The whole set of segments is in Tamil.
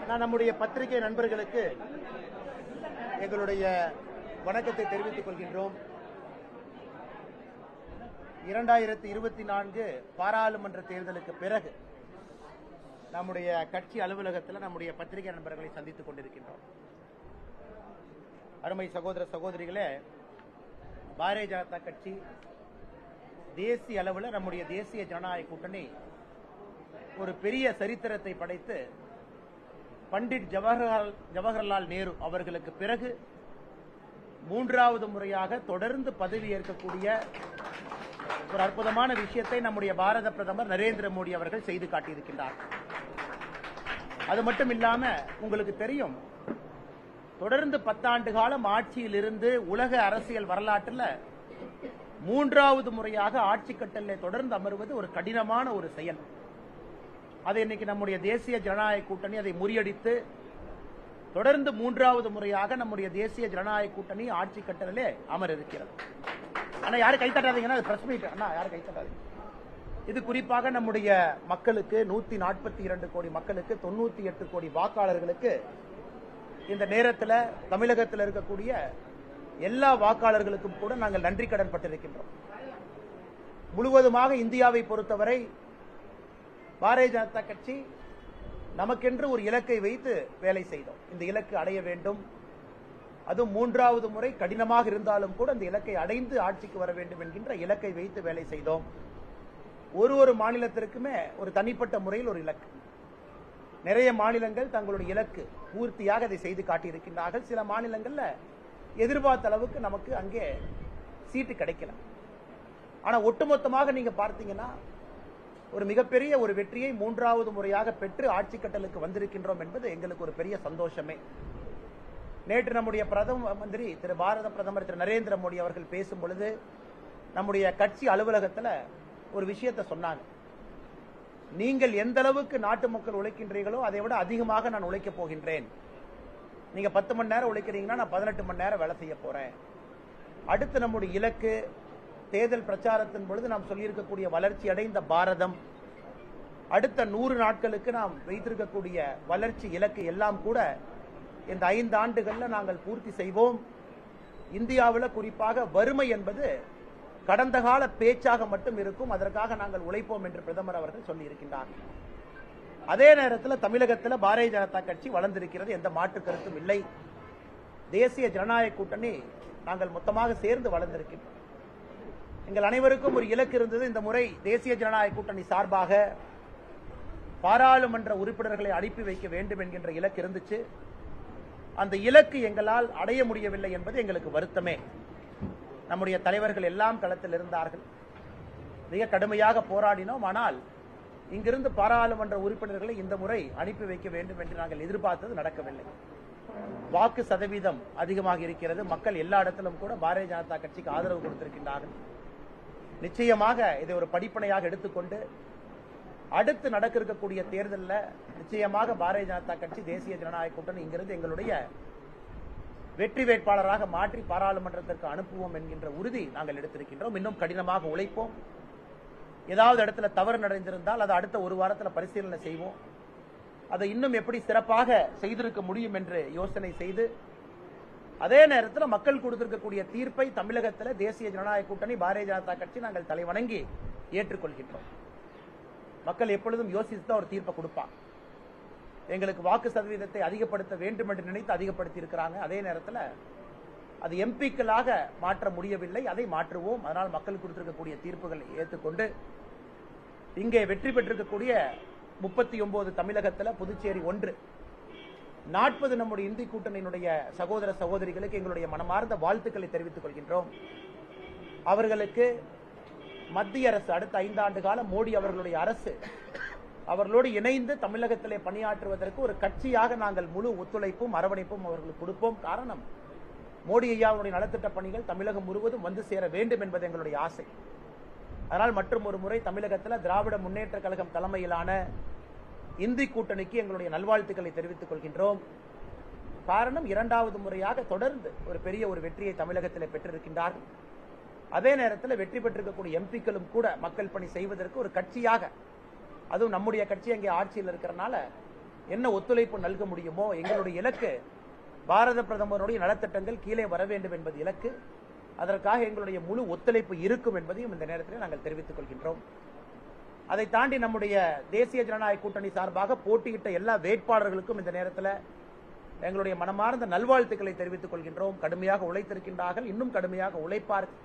நான் நம்முடைய பத்திரிகை நண்பர்களுக்கு எங்களுடைய வணக்கத்தை தெரிவித்துக் கொள்கின்றோம். 2024 பாராளுமன்ற தேர்தலுக்கு பிறகு நம்முடைய கட்சி அலுவலகத்தில் நம்முடைய பத்திரிகை நண்பர்களை சந்தித்துக் கொண்டிருக்கின்றோம். அருமை சகோதர சகோதரிகளே, பாரதிய ஜனதா கட்சி தேசிய அளவில் நம்முடைய தேசிய ஜனநாயக கூட்டணி ஒரு பெரிய சரித்திரத்தை படைத்து பண்டிட் ஜவஹர்லால் நேரு அவர்களுக்கு பிறகு மூன்றாவது முறையாக தொடர்ந்து பதவி ஏற்கக்கூடிய ஒரு அற்புதமான விஷயத்தை நம்முடைய பாரத பிரதமர் நரேந்திர மோடி அவர்கள் செய்து காட்டியிருக்கின்றார். அது மட்டும் இல்லாம உங்களுக்கு தெரியும், தொடர்ந்து 10 ஆண்டு காலம் ஆட்சியில் இருந்து உலக அரசியல் வரலாற்றில் மூன்றாவது முறையாக ஆட்சி கட்டலில் தொடர்ந்து அமர்வது ஒரு கடினமான ஒரு செயல். அதை இன்னைக்கு நம்முடைய தேசிய ஜனநாயக கூட்டணி அதை முறியடித்து தொடர்ந்து மூன்றாவது முறையாக நம்முடைய தேசிய ஜனநாயக கூட்டணி ஆட்சி கட்டலிலே அமர இருக்கிறது. ஆனா யாரும் கைத்தட்டாதீங்கன்னா அது பிரஸ் மீட். அண்ணா யாரும் கைத்தட்டாதீங்க. இது குறிப்பாக நம்முடைய மக்களுக்கு 142 கோடி மக்களுக்கு 98 கோடி வாக்காளர்களுக்கு இந்த நேரத்தில் தமிழகத்தில் இருக்கக்கூடிய எல்லா வாக்காளர்களுக்கும் கூட நாங்கள் நன்றி கடன் பட்டிருக்கின்றோம். முழுவதுமாக இந்தியாவை பொறுத்தவரை பாரதிய ஜனதா கட்சி நமக்கென்று ஒரு இலக்கை வைத்து வேலை செய்தோம். இந்த இலக்கு அடைய வேண்டும், அதுவும் மூன்றாவது முறை கடினமாக இருந்தாலும் கூட அந்த இலக்கை அடைந்து ஆட்சிக்கு வர வேண்டும் என்கின்ற இலக்கை வைத்து வேலை செய்தோம். ஒரு மாநிலத்திற்குமே ஒரு தனிப்பட்ட முறையில் ஒரு இலக்கு. நிறைய மாநிலங்கள் தங்களுடைய இலக்கு பூர்த்தியாக அதை செய்து காட்டியிருக்கின்றார்கள். சில மாநிலங்கள்ல எதிர்பார்த்த அளவுக்கு நமக்கு அங்கே சீட்டு கிடைக்கல. ஆனா ஒட்டுமொத்தமாக நீங்க பார்த்தீங்கன்னா ஒரு மிகப்பெரிய ஒரு வெற்றியை மூன்றாவது முறையாக பெற்று ஆட்சி கட்டலுக்கு வந்திருக்கின்றோம் என்பது எங்களுக்கு ஒரு பெரிய சந்தோஷமே. நேற்று நம்முடைய பிரதம மந்திரி பாரத பிரதமர் திரு நரேந்திர மோடி அவர்கள் பேசும் பொழுது நம்முடைய கட்சி அலுவலகத்தில் ஒரு விஷயத்தை சொன்னாங்க. நீங்கள் எந்த அளவுக்கு நாட்டு மக்கள் உழைக்கின்றீர்களோ அதை விட அதிகமாக நான் உழைக்கப் போகின்றேன். நீங்க 10 மணி நேரம் உழைக்கிறீங்கன்னா நான் 18 மணி நேரம் வேலை செய்ய போறேன். அடுத்து நம்முடைய இலக்கு தேர்தல் பிரச்சாரத்தின் பொழுது நாம் சொல்லியிருக்கக்கூடிய வளர்ச்சி அடைந்த பாரதம், அடுத்த 100 நாட்களுக்கு நாம் வைத்திருக்கக்கூடிய வளர்ச்சி இலக்கு எல்லாம் கூட இந்த 5 ஆண்டுகள்ல நாங்கள் பூர்த்தி செய்வோம். இந்தியாவில் குறிப்பாக வறுமை என்பது கடந்த கால பேச்சாக மட்டும் இருக்கும், அதற்காக நாங்கள் உழைப்போம் என்று பிரதமர் அவர்கள் சொல்லியிருக்கின்றார். அதே நேரத்தில் தமிழகத்தில் பாரதிய ஜனதா கட்சி வளர்ந்திருக்கிறது, எந்த மாற்று கருத்தும் இல்லை. தேசிய ஜனநாயக கூட்டணி நாங்கள் மொத்தமாக சேர்ந்து வளர்ந்திருக்கின்றோம். எங்கள் அனைவருக்கும் ஒரு இலக்கு இருந்தது. இந்த முறை தேசிய ஜனநாயக கூட்டணி சார்பாக பாராளுமன்ற உறுப்பினர்களை அனுப்பி வைக்க வேண்டும் என்கின்ற இலக்கு இருந்துச்சு. அந்த இலக்கு எங்களால் அடைய முடியவில்லை என்பது எங்களுக்கு வருத்தமே. நம்முடைய தலைவர்கள் எல்லாம் களத்தில் இருந்தார்கள், மிக கடுமையாக போராடினோம். ஆனால் இங்கிருந்து பாராளுமன்ற உறுப்பினர்களை இந்த முறை அனுப்பி வைக்க வேண்டும் என்று நாங்கள் எதிர்பார்த்தது நடக்கவில்லை. வாக்கு சதவீதம் அதிகமாக இருக்கிறது. மக்கள் எல்லா இடத்திலும் கூட பாரதிய ஜனதா கட்சிக்கு ஆதரவு கொடுத்திருக்கின்றார்கள். நிச்சயமாக இதை ஒரு படிப்பனையாக எடுத்துக்கொண்டு அடுத்து நடக்க இருக்கக்கூடிய தேர்தலில் நிச்சயமாக பாரதிய ஜனதா கட்சி தேசிய ஜனநாயக கூட்டணி இங்கிருந்து எங்களுடைய வெற்றி வேட்பாளராக மாற்றி பாராளுமன்றத்திற்கு அனுப்புவோம் என்கின்ற உறுதி நாங்கள் எடுத்திருக்கின்றோம். இன்னும் கடினமாக உழைப்போம். ஏதாவது இடத்துல தவறு நடந்திருந்தால் அதை அடுத்த ஒரு வாரத்தில் பரிசீலனை செய்வோம். அதை இன்னும் எப்படி சிறப்பாக செய்திருக்க முடியும் என்று யோசனை செய்து, அதே நேரத்தில் மக்கள் கொடுத்திருக்கக்கூடிய தீர்ப்பை தமிழகத்தில் தேசிய ஜனநாயக கூட்டணி பாரதிய ஜனதா கட்சி நாங்கள் தலைவணங்கி ஏற்றுக்கொள்கின்றோம். மக்கள் எப்பொழுதும் யோசித்து ஒரு தீர்ப்பை கொடுப்பாங்க. எங்களுக்கு வாக்கு சதவீதத்தை அதிகப்படுத்த வேண்டும் என்று நினைத்து அதிகப்படுத்தி இருக்கிறாங்க. அதே நேரத்தில் அது எம்பிக்களாக மாற்ற முடியவில்லை, அதை மாற்றுவோம். அதனால் மக்கள் கொடுத்திருக்கக்கூடிய தீர்ப்புகளை ஏற்றுக்கொண்டு இங்கே வெற்றி பெற்றிருக்கக்கூடிய 39 தமிழகத்தில் புதுச்சேரி 1 40 நம்முடைய இந்தி கூட்டணியினுடைய சகோதர சகோதரிகளுக்கு எங்களுடைய மனமார்ந்த வாழ்த்துக்களை தெரிவித்துக் கொள்கின்றோம். அவர்களுக்கு மத்திய அரசு அடுத்த 5 ஆண்டு காலம் மோடி அவர்களுடைய அரசு அவர்களோடு இணைந்து தமிழகத்திலே பணியாற்றுவதற்கு ஒரு கட்சியாக நாங்கள் முழு ஒத்துழைப்பும் அரவணைப்பும் அவர்களுக்கு கொடுப்போம். காரணம், மோடி ஐயாவுடைய நலத்திட்ட பணிகள் தமிழகம் முழுவதும் வந்து சேர வேண்டும் என்பது எங்களுடைய ஆசை. அதனால் மற்றும் ஒரு முறை தமிழகத்தில் திராவிட முன்னேற்ற கழகம் தலைமையிலான இந்தி கூட்டணிக்கு எங்களுடைய நல்வாழ்த்துக்களை தெரிவித்துக் கொள்கின்றோம். காரணம், 2வது முறையாக தொடர்ந்து ஒரு பெரிய ஒரு வெற்றியை தமிழகத்தில் பெற்றிருக்கின்றார்கள். அதே நேரத்தில் வெற்றி பெற்றிருக்கக்கூடிய எம்பிக்களும் கூட மக்கள் பணி செய்வதற்கு ஒரு கட்சியாக, அதுவும் நம்முடைய கட்சி அங்கே ஆட்சியில் இருக்கிறனால என்ன ஒத்துழைப்பு நல்க முடியுமோ எங்களுடைய இலக்கு பாரத பிரதமருடைய நலத்திட்டங்கள் கீழே வர வேண்டும் என்பது இலக்கு. அதற்காக எங்களுடைய முழு ஒத்துழைப்பு இருக்கும் என்பதையும் இந்த நேரத்தில் நாங்கள் தெரிவித்துக் கொள்கின்றோம். அதை தாண்டி நம்முடைய தேசிய ஜனநாயக கூட்டணி சார்பாக போட்டியிட்ட எல்லா வேட்பாளர்களுக்கும் இந்த நேரத்தில் எங்களுடைய மனமார்ந்த நல்வாழ்த்துக்களை தெரிவித்துக் கொள்கின்றோம். கடுமையாக உழைத்திருக்கின்றார்கள், இன்னும் கடுமையாக உழைப்பார்கள்.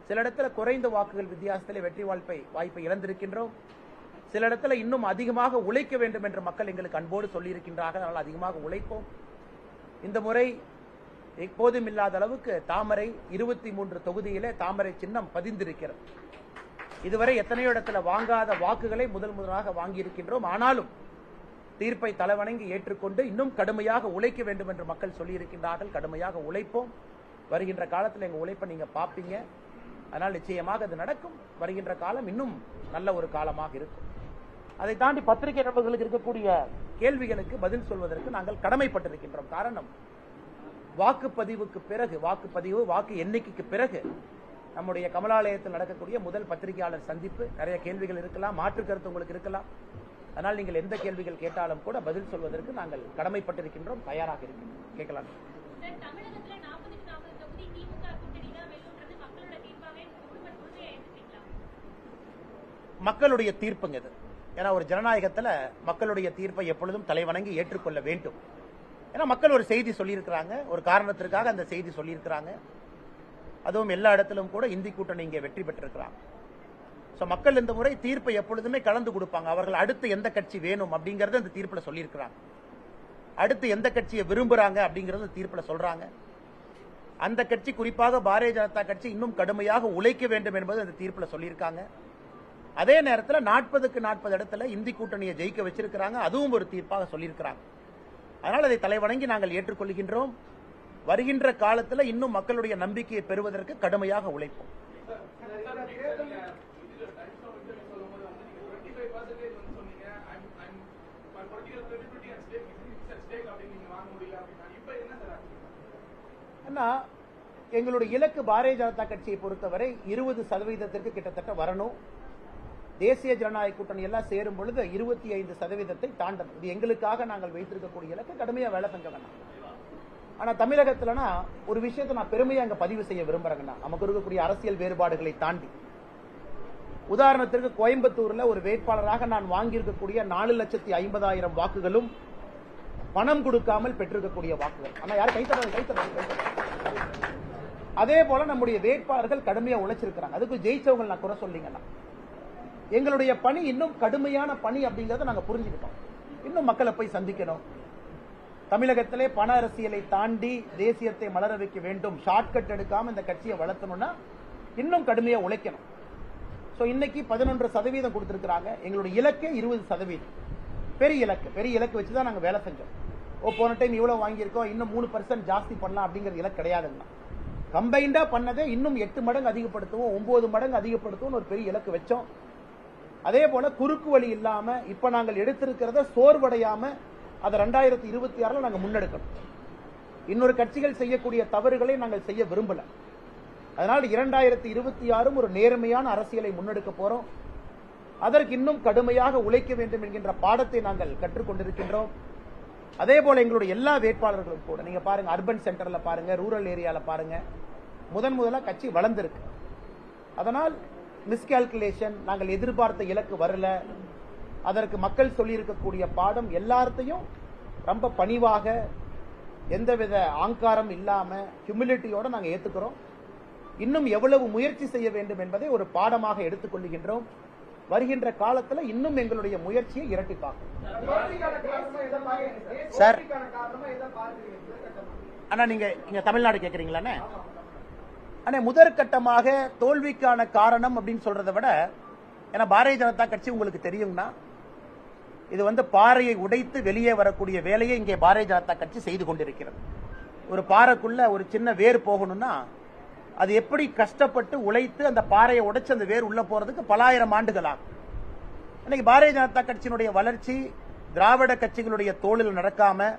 சில இடத்துல குறைந்த வாக்குகள் வித்தியாசத்தில் வெற்றி வாய்ப்பை இழந்திருக்கின்றோம். சில இடத்துல இன்னும் அதிகமாக உழைக்க வேண்டும் என்று மக்கள் எங்களுக்கு அன்போடு சொல்லியிருக்கின்றார்கள். அதனால் அதிகமாக உழைப்போம். இந்த முறை எப்போதும் இல்லாத அளவுக்கு தாமரை 23 தொகுதியிலே தாமரை சின்னம் பதிந்திருக்கிறது. இதுவரை எத்தனையோ இடத்துல வாங்காத வாக்குகளை முதலாக வாங்கியிருக்கின்றோம். ஆனாலும் தீர்ப்பை தலைவணங்கி ஏற்றுக்கொண்டு இன்னும் கடுமையாக உழைக்க வேண்டும் என்று மக்கள் சொல்லியிருக்கின்றார்கள். கடுமையாக உழைப்போம். வருகின்ற காலத்தில் எங்க உழைப்பை நீங்க பார்ப்பீங்க. அதனால் நிச்சயமாக அது நடக்கும். வருகின்ற காலம் இன்னும் நல்ல ஒரு காலமாக இருக்கும். அதை தாண்டி பத்திரிகை நண்பர்களுக்கு இருக்கக்கூடிய கேள்விகளுக்கு பதில் சொல்வதற்கு நாங்கள் கடமைப்பட்டிருக்கின்றோம். காரணம், வாக்குப்பதிவுக்கு பிறகு வாக்கு எண்ணிக்கைக்கு பிறகு நம்முடைய கமலாலயத்தில் நடக்கக்கூடிய முதல் பத்திரிகையாளர் சந்திப்பு. நிறைய கேள்விகள் இருக்கலாம், மாற்று கருத்து உங்களுக்கு இருக்கலாம். அதனால் நீங்கள் எந்த கேள்விகள் கேட்டாலும் கூட பதில் சொல்வதற்கு நாங்கள் கடமைப்பட்டிருக்கின்றோம், தயாராக இருக்கின்றோம். கேட்கலாம். மக்களுடைய தீர்ப்புங்க இது. ஏன்னா ஒரு ஜனநாயகத்தில் மக்களுடைய தீர்ப்பை எப்பொழுதும் தலைவணங்கி ஏற்றுக்கொள்ள வேண்டும். ஏன்னா மக்கள் ஒரு செய்தி சொல்லியிருக்கிறாங்க, ஒரு காரணத்திற்காக அந்த செய்தி சொல்லியிருக்கிறாங்க. அதுவும் எல்லா இடத்திலும் கூட இந்தி கூட்டணி இங்கே வெற்றி பெற்றிருக்கிறாங்க. மக்கள் இந்த முறை தீர்ப்பை எப்பொழுதுமே கலந்து கொடுப்பாங்க. அவர்கள் அடுத்து எந்த கட்சி வேணும் அப்படிங்கறத இந்த தீர்ப்புல சொல்லியிருக்கிறாங்க. அடுத்து எந்த கட்சியை விரும்புறாங்க அப்படிங்கறது தீர்ப்புல சொல்றாங்க. அந்த கட்சி, குறிப்பாக பாரதிய ஜனதா கட்சி, இன்னும் கடுமையாக உழைக்க வேண்டும் என்பது அந்த தீர்ப்புல சொல்லியிருக்காங்க. அதே நேரத்தில் 40க்கு 40 இடத்துல இந்தி கூட்டணியை ஜெயிக்க வச்சிருக்கிறாங்க. அதுவும் ஒரு தீர்ப்பாக சொல்லியிருக்கிறாங்க. அதனால் அதை தலைவணங்கி நாங்கள் ஏற்றுக்கொள்கின்றோம். வருகின்ற காலத்தில் இன்னும் மக்களுடைய நம்பிக்கையை பெறுவதற்கு கடுமையாக உழைப்போம். எங்களுடைய இலக்கு பாரதிய ஜனதா கட்சியை பொறுத்தவரை 20% கிட்டத்தட்ட வரணும். தேசிய ஜனநாயக கூட்டணி எல்லாம் சேரும் பொழுது 25% தாண்டணும். இது எங்களுக்காக நாங்கள் வைத்திருக்கக்கூடிய இலக்கு. கடுமையா வேலை செஞ்ச வேணாம். ஆனா தமிழகத்துலனா ஒரு விஷயத்தை நான் பெருமையா அங்க பதிவு செய்ய விரும்புறேங்கண்ணா. நமக்கு இருக்கக்கூடிய அரசியல் வேறுபாடுகளை தாண்டி, உதாரணத்திற்கு கோயம்புத்தூர்ல ஒரு வேட்பாளராக நான் வாங்கியிருக்கக்கூடிய 4,50,000 வாக்குகளும் பணம் கொடுக்காமல் பெற்றிருக்கக்கூடிய வாக்குகள். ஆனா யாரும் கைத்தறாங்க. அதே போல நம்முடைய வேட்பாளர்கள் கடுமையா உழைச்சிருக்கிறாங்க. அதுக்கு ஜெயிச்சவங்க நான் குறை சொல்லிங்கன்னா, எங்களுடைய பணி இன்னும் கடுமையான பணி அப்படிங்கறத நாங்க புரிஞ்சுக்கிட்டோம். இன்னும் மக்களை போய் சந்திக்கணும். தமிழகத்திலே பண அரசியலை தாண்டி தேசியத்தை மலர வைக்க வேண்டும். ஷார்ட்கட் எடுக்காம இந்த கட்சியை வளர்த்தணும்னா இன்னும் கடுமையா உழைக்கணும். இன்னைக்கு 11% கொடுத்திருக்கிறாங்க. எங்களுடைய இலக்கு 20%. பெரிய இலக்கு வச்சுதான் நாங்க வேலை செஞ்சோம். போன டைம் இவ்வளவு வாங்கியிருக்கோம், இன்னும் 3% ஜாஸ்தி பண்ணலாம் அப்படிங்கிற இலக்கு கிடையாதுங்க. கம்பைண்டா பண்ணதே இன்னும் 8 மடங்கு அதிகப்படுத்துவோம், 9 மடங்கு அதிகப்படுத்துவோம் ஒரு பெரிய இலக்கு வச்சோம். அதே போல குறுக்கு வழி இல்லாம இப்ப நாங்கள் எடுத்திருக்கிறத சோர்வடையாம அதை 2026 நாங்க முன்னெடுக்கணும். இன்னொரு கட்சிகள் செய்யக்கூடிய தவறுகளை நாங்கள் செய்ய விரும்பல. அதனால் 2026 ஒரு நேர்மையான அரசியலை முன்னெடுக்க போறோம். அதற்கு இன்னும் கடுமையாக உழைக்க வேண்டும் என்கின்ற பாடத்தை நாங்கள் கற்றுக்கொண்டிருக்கின்றோம். அதே போல எங்களுடைய எல்லா வேட்பாளர்களும் கூட நீங்க பாருங்க, அர்பன் சென்டர்ல பாருங்க, ரூரல் ஏரியால பாருங்க, முதலா கட்சி வளர்ந்திருக்கு. அதனால் மிஸ்கால்குலேஷன், நாங்கள் எதிர்பார்த்த இலக்கு வரல. அதற்கு மக்கள் சொல்லி இருக்கக்கூடிய பாடம் எல்லாத்தையும் ரொம்ப பணிவாக, எந்தவித ஆங்காரம் இல்லாம ஹியூமிலிட்டியோட நாங்க ஏத்துக்கிறோம். இன்னும் எவ்வளவு முயற்சி செய்ய வேண்டும் என்பதை ஒரு பாடமாக எடுத்துக்கொள்கின்றோம். வருகின்ற காலத்தில் இன்னும் எங்களுடைய முயற்சியை இரட்டிப்பாகும். சார், அண்ணா நீங்க இங்க தமிழ்நாடு கேக்குறீங்களா? ஆனா முதற்கட்டமாக தோல்விக்கான காரணம் அப்படின்னு சொல்றதை விட, ஏன்னா பாரதிய ஜனதா கட்சி உங்களுக்கு தெரியும்னா, இது பாறையை உடைத்து வெளியே வரக்கூடிய வேலையை இங்கே பாரதிய ஜனதா கட்சி செய்து கொண்டிருக்கிறது. ஒரு பாறைக்குள்ள ஒரு சின்ன வேர் போகணும்னா அது எப்படி கஷ்டப்பட்டு உழைத்து அந்த பாறையை உடைச்சு அந்த வேர் உள்ள போறதுக்கு பல ஆயிரம் ஆண்டுகள் ஆகும். இன்னைக்கு பாரதிய ஜனதா கட்சியினுடைய வளர்ச்சி திராவிட கட்சிகளுடைய தோளில் நடக்காம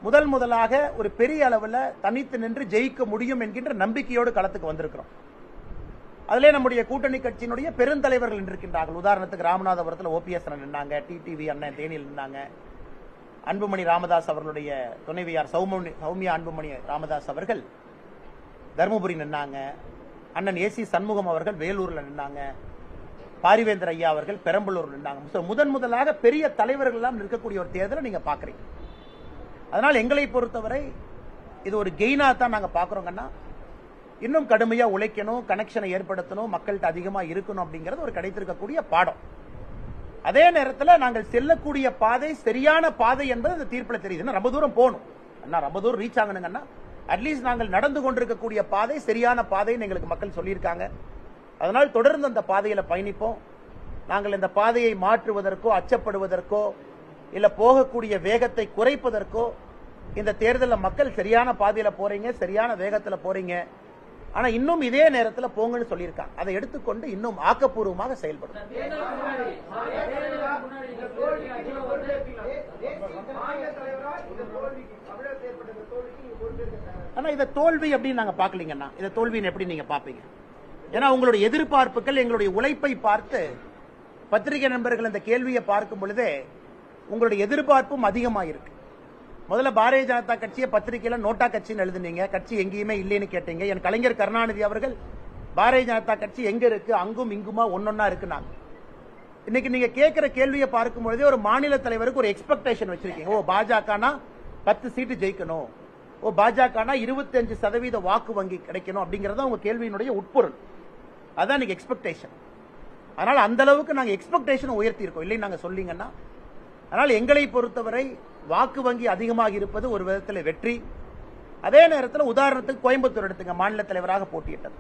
முதலாக ஒரு பெரிய அளவில் தனித்து நின்று ஜெயிக்க முடியும் என்கின்ற நம்பிக்கையோடு களத்துக்கு வந்திருக்கிறோம். அதிலே நம்முடைய கூட்டணி கட்சியினுடைய பெருந்தலைவர்கள் நின்றிருக்கின்றார்கள். உதாரணத்துக்கு ராமநாதபுரத்தில் OPS நின்னாங்க, டிடிவி அண்ணன் தேனியில் நின்னாங்க, அன்புமணி ராமதாஸ் அவர்களுடைய துணைவியார் சௌமியா அன்புமணி ராமதாஸ் அவர்கள் தருமபுரி நின்னாங்க. அண்ணன் ஏசி சண்முகம் அவர்கள் வேலூர்ல நின்னாங்க. பாரிவேந்தர் ஐயா அவர்கள் பெரம்பலூர் நின்னாங்க. முதலாக பெரிய தலைவர்கள் எல்லாம் நிற்கக்கூடிய ஒரு தேர்தலை நீங்க பாக்குறீங்க. அதனால் எங்களை பொறுத்தவரை இது ஒரு கெயினா தான் நாங்க பாக்குறோங்கன்னா, இன்னும் கடுமையா உழைக்கணும், கனெக்ஷனை ஏற்படுத்தணும், மக்கள்கிட்ட அதிகமா இருக்கணும் அப்படிங்கிறது ஒரு கிடைத்திருக்கக்கூடிய பாடம். அதே நேரத்தில் நாங்கள் செல்லக்கூடிய பாதை சரியான பாதை என்பது இந்த தீர்ப்பில் தெரியுது. ரொம்ப தூரம் போகணும், ரொம்ப தூரம் ரீச் ஆகணுங்கன்னா அட்லீஸ்ட் நாங்கள் நடந்து கொண்டிருக்கக்கூடிய பாதை சரியான பாதைன்னு எங்களுக்கு மக்கள் சொல்லியிருக்காங்க. அதனால் தொடர்ந்து அந்த பாதையில பயணிப்போம். நாங்கள் இந்த பாதையை மாற்றுவதற்கோ அச்சப்படுவதற்கோ இல்ல போகக்கூடிய வேகத்தை குறைப்பதற்கோ இந்த தேர்தலில் மக்கள் சரியான பாதையில போறீங்க, சரியான வேகத்தில் போறீங்க, ஆனா இன்னும் இதே நேரத்தில் போங்கன்னு சொல்லியிருக்காங்க. அதை எடுத்துக்கொண்டு இன்னும் ஆக்கப்பூர்வமாக செயல்படும். ஆனா இதை தோல்வி அப்படின்னு நாங்க பாக்கலீங்கன்னா, இதை தோல்வின்னு எப்படி நீங்க பாப்பீங்க? ஏன்னா உங்களுடைய எதிர்பார்ப்புகள் எங்களுடைய உழைப்பை பார்த்து பத்திரிகை நண்பர்கள் இந்த கேள்வியை பார்க்கும் பொழுதே உங்களுடைய எதிர்பார்ப்பும் அதிகமாக இருக்கு. முதல்ல பாரதிய ஜனதா கட்சியை பத்திரிகையில நோட்டா கட்சின்னு எழுதுனீங்க, கட்சி எங்கேயுமே இல்லைன்னு கேட்டீங்க. என் கலைஞர் கருணாநிதி அவர்கள் பாரதிய ஜனதா கட்சி எங்க இருக்கு, அங்கும் இங்குமா ஒன்னொன்னா இருக்குனாங்க. இன்னைக்கு நீங்க கேட்கிற கேள்வியை பார்க்கும் பொழுதே ஒரு மாநில தலைவருக்கு ஒரு எக்ஸ்பெக்டேஷன் வச்சிருக்கீங்க. ஓ பாஜகனா 10 சீட்டு ஜெயிக்கணும், ஓ பாஜகனா 25% வாக்கு வங்கி கிடைக்கணும் அப்படிங்கறத உங்க கேள்வியினுடைய உட்பொருள். அதான் நீங்க எக்ஸ்பெக்டேஷன். அதனால அந்த அளவுக்கு நாங்க எக்ஸ்பெக்டேஷன் உயர்த்தி இருக்கோம், இல்லை நாங்க சொல்லிங்கன்னா. அதனால எங்களை பொறுத்தவரை வாக்கு வங்கி அதிகமாக இருப்பது ஒரு விதத்தில் வெற்றி. அதே நேரத்தில் உதாரணத்துக்கு கோயம்புத்தூர் எடுத்துங்க, மாநில தலைவராக போட்டியிட்டது.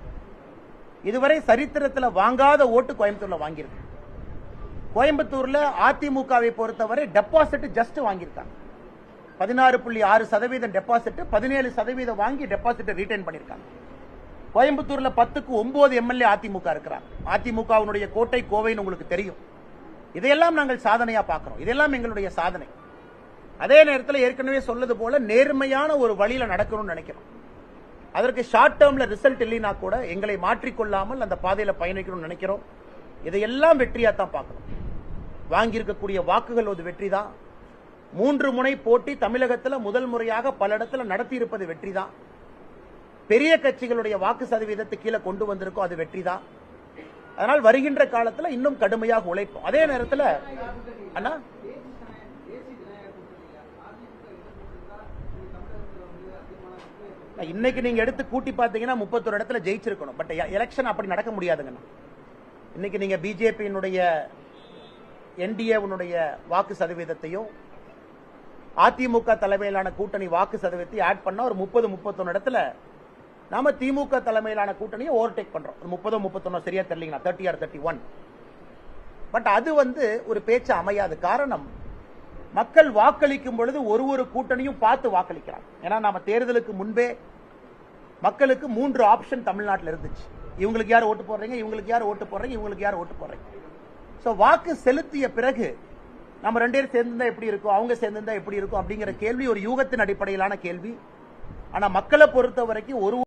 இதுவரை சரித்திரத்தில் வாங்காத ஓட்டு கோயம்புத்தூர்ல வாங்கியிருக்கு. கோயம்புத்தூர்ல அதிமுகவை பொறுத்தவரை டெபாசிட் ஜஸ்ட் வாங்கியிருக்காங்க. 16.6% டெபாசிட், 17% வாங்கி டெபாசிட் ரிட்டைன் பண்ணிருக்காங்க. கோயம்புத்தூர்ல 10க்கு 9 எம்எல்ஏ அதிமுக இருக்கிறாங்க. அதிமுகவினுடைய கோட்டை கோவைன்னு உங்களுக்கு தெரியும். இதையெல்லாம் நாங்கள் சாதனையா பார்க்கிறோம். இதெல்லாம் எங்களுடைய சாதனை. அதே நேரத்தில் ஏற்கனவே சொல்லது போல நேர்மையான ஒரு வழியில நடக்கணும்னு நினைக்கிறோம். அதற்கு ஷார்ட் டேர்ம்ல ரிசல்ட் இல்லைன்னா கூட எங்களை மாற்றிக்கொள்ளாமல் அந்த பாதையில பயணிக்கணும்னு நினைக்கிறோம். இதையெல்லாம் வெற்றியா தான் பார்க்கிறோம். வாங்கியிருக்கக்கூடிய வாக்குகள் ஒரு வெற்றி தான். 3 முனை போட்டி தமிழகத்தில் முதல் முறையாக பல இடத்துல நடத்தி இருப்பது வெற்றி தான். பெரிய கட்சிகளுடைய வாக்கு சதவீதத்தை கீழே கொண்டு வந்திருக்கோம், அது வெற்றி தான். அதனால் வருகின்ற காலத்தில் இன்னும் கடுமையாக உழைப்போம். அதே நேரத்தில் அண்ணா இன்னைக்கு நீங்க எடுத்து கூட்டி பார்த்தீங்கன்னா 31 இடத்துல ஜெயிச்சிருக்கணும். பட் எலெக்ஷன் அப்படி நடக்க முடியாதுங்கண்ணா. இன்னைக்கு நீங்க பிஜேபியினுடைய என்டிஏ வாக்கு சதவீதத்தையும் அதிமுக தலைமையிலான கூட்டணி வாக்கு சதவீதத்தை ஆட் பண்ணா ஒரு 30-31 இடத்துல நாம திமுக தலைமையிலான கூட்டணியை ஓவர்டேக் பண்றோம். 30-31 சரியா தெரியலீங்களா, 30 or 31. பட் அது ஒரு பேச்சு அமையாது. காரணம், மக்கள் வாக்களிக்கும் பொழுது ஒரு கூட்டணியும் பார்த்து வாக்களிக்கிறாங்க. ஏன்னா நாம தேர்தலுக்கு முன்பே மக்களுக்கு 3 ஆப்ஷன் தமிழ்நாட்டில் இருந்துச்சு. இவங்களுக்கு யார் ஓட்டு போடுறீங்க, இவங்களுக்கு யார் ஓட்டு போடுறீங்க, இவங்களுக்கு யார் ஓட்டு போடுறீங்க. சோ வாக்கு செலுத்திய பிறகு நம்ம 2 பேர் சேர்ந்திருந்தா எப்படி இருக்கும், அவங்க சேர்ந்திருந்தா எப்படி இருக்கும் அப்படிங்கிற கேள்வி ஒரு யூகத்தின் அடிப்படையிலான கேள்வி. ஆனா மக்களை பொறுத்த வரைக்கும்